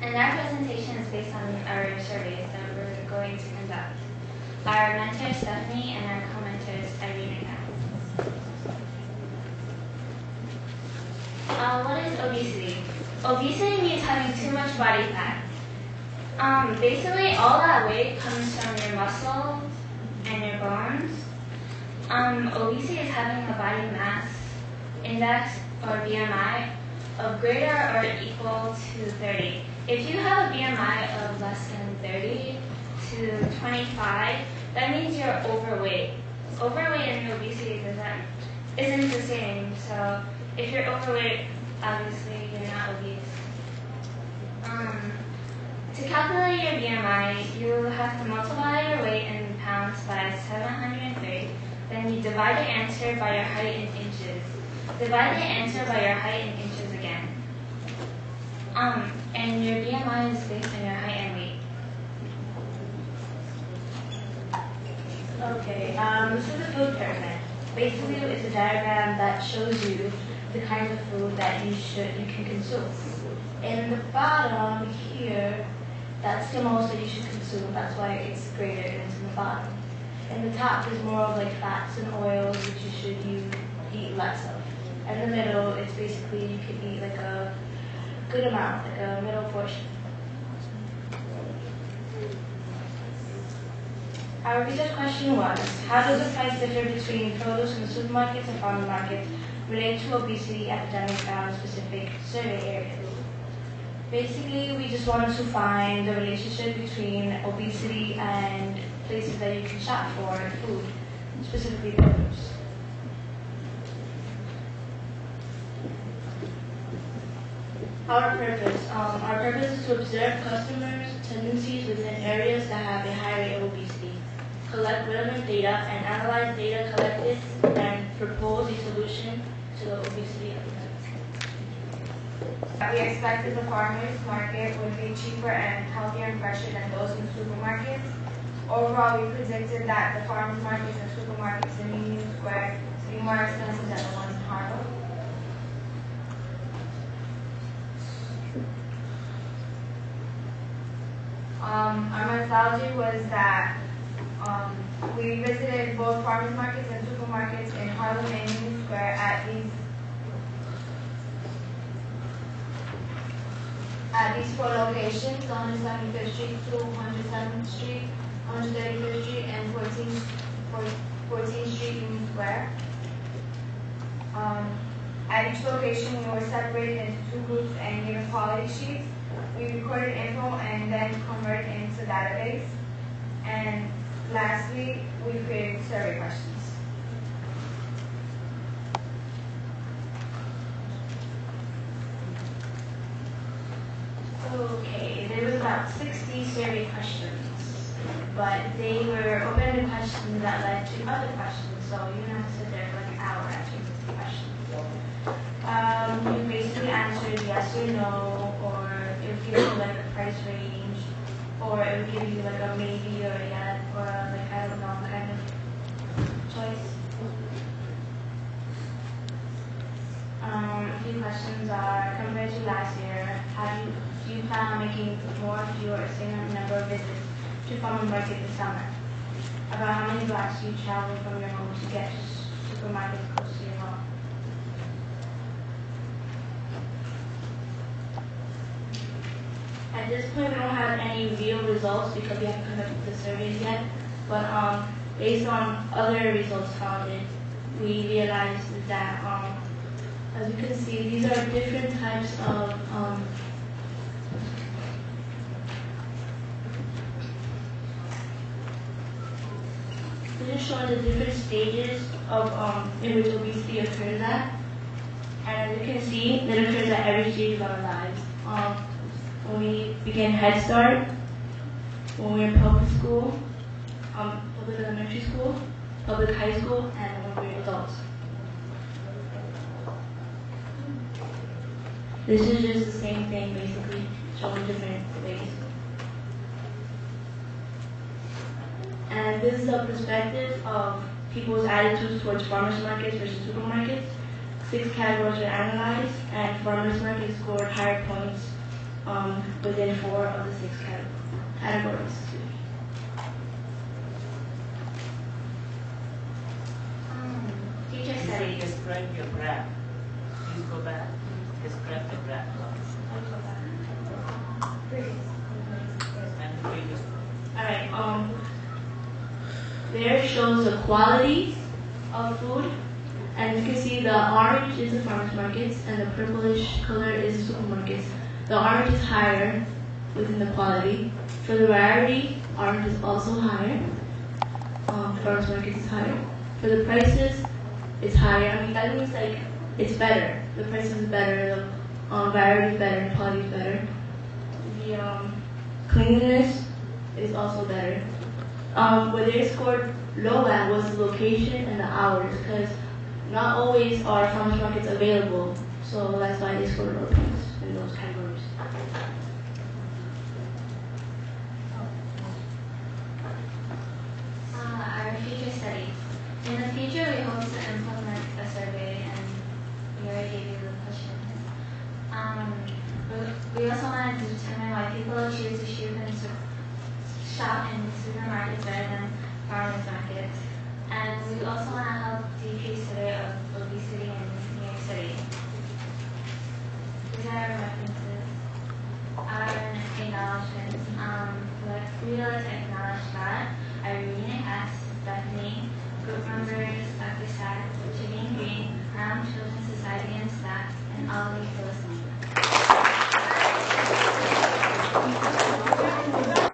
And our presentation is based on our surveys that we're going to conduct. Our mentor is Stephanie and our commenter is Irene. What is obesity? Obesity means having too much body fat. Basically, all that weight comes from your muscles and your bones. Obesity is having a body mass index, or BMI, of greater or equal to 30. If you have a BMI of less than 30 to 25, that means you're overweight. Overweight and obesity isn't the same. So if you're overweight, obviously you're not obese. To calculate your BMI, you have to multiply your weight in pounds by 730. Then you divide the answer by your height in inches. Divide the answer by your height in inches again. And your BMI is based on your height and weight. Okay, this is a food pyramid. Basically, it's a diagram that shows you the kinds of food that you can consume. In the bottom here, that's the most that you should consume. That's why it's greater and it's in the bottom. In the top is more of like fats and oils, which you should eat less of. In the middle, it's basically you can eat like a good amount, like a middle portion. Our research question was, how does the price differ between produce in the supermarkets and farmer markets relate to obesity epidemic found in specific survey areas? Basically, we just wanted to find the relationship between obesity and places that you can shop for food, specifically produce. Our purpose is to observe customers' tendencies within areas that have a high rate of obesity, collect relevant data, and analyze data collected, and propose a solution to the obesity epidemic. We expected the farmers market would be cheaper and healthier and fresher than those in supermarkets. Overall, we predicted that the farmers markets and supermarkets in Union Square to be more expensive than the ones in Harlem. Our methodology was that we visited both farmers markets and supermarkets in Harlem and Union Square at these four locations: 175th Street, 207th Street, 135th Street, and 14th Street, Union Square. At each location, we were separated into two groups and given quality sheets. We recorded info and then converted it into database. And lastly, we created survey questions. Okay, there was about 60 survey questions, but they were open-ended questions that led to other questions, so you don't have to sit there for like an hour answering 60 questions. You basically answered yes or no, or it would give you like a price range, or it would give you like a maybe or a yes, or a, like I don't know kind of choice. A few questions are, compared to last year, do you plan on making more, fewer, or same number of visits to farmer market this summer? About how many blocks do you travel from your home to get to supermarkets close to your home? At this point, we don't have any real results because we haven't conducted the surveys yet, but based on other results found, we realized that as you can see, these are different types of these are showing the different stages of in which obesity occurs at. And as you can see, it occurs at every stage of our lives. When we begin Head Start, when we're in public school, public elementary school, public high school, and when we're adults. This is just the same thing, basically, showing different ways. And this is a perspective of people's attitudes towards farmers markets versus supermarkets. 6 categories were analyzed, and farmers markets scored higher points within 4 of the 6 categories. Teacher studies. Describe your graph. Please go back. Describe the graph. And the previous one. Alright, there it shows the quality of food, and you can see the orange is the farmers markets and the purplish color is the supermarkets. The orange is higher within the quality. For the variety, orange is also higher. Farmers markets is higher. For the prices, it's higher. I mean, that means like it's better. The price is better, the variety is better, and quality is better. The cleanliness is also better. Where they scored low at was the location and the hours, because not always are farmers markets available, so that's why they scored low points in those categories. Our future studies. In the future, we hope to implement a survey, and we already gave you the questions. We also wanted to determine why people choose to shop in supermarkets rather than farmers markets. And we also want to help decrease the rate of obesity in New York City. These are our references. Our acknowledgements. We would like to acknowledge that Irene S. Stephanie, group members Dr. Sack, Javine Green, Harlem Children's Society and staff, and all of you for listening.